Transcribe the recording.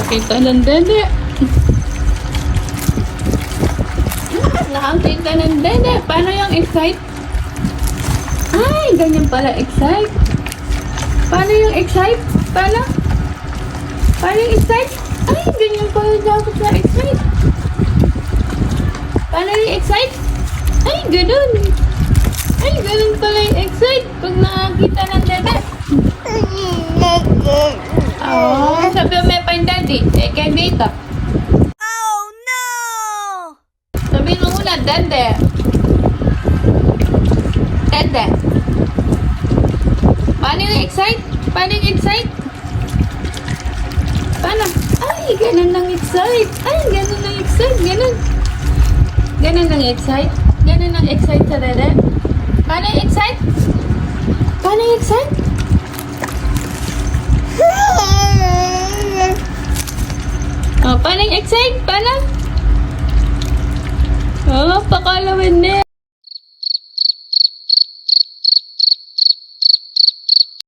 Nakakita ng dede. Nakakita ng dede. Paano yung excite? Ay, ganyan pala excite. Paano yung excite? Paano? Paano yung excite? Ay, ganyan pala dapat na excite. Paano yung excite? Ay, ganun. Ay, ganun pala yung excite pag nakakita ng dede. Oh, sabi mo may pain daddy. Eh, kaya dito. Oh no! Sabihin mo muna, dede. Dede. Paano yung excite? Paano yung excite? Paano? Ay, ganun lang excite. Ay, ganun lang excite. Ganun. Ganun lang excite. Ganun lang excite sa dede. Paano yung excite? Paano yung excite? Oh, paano yung excite? Paano? Oh, pakalawin din.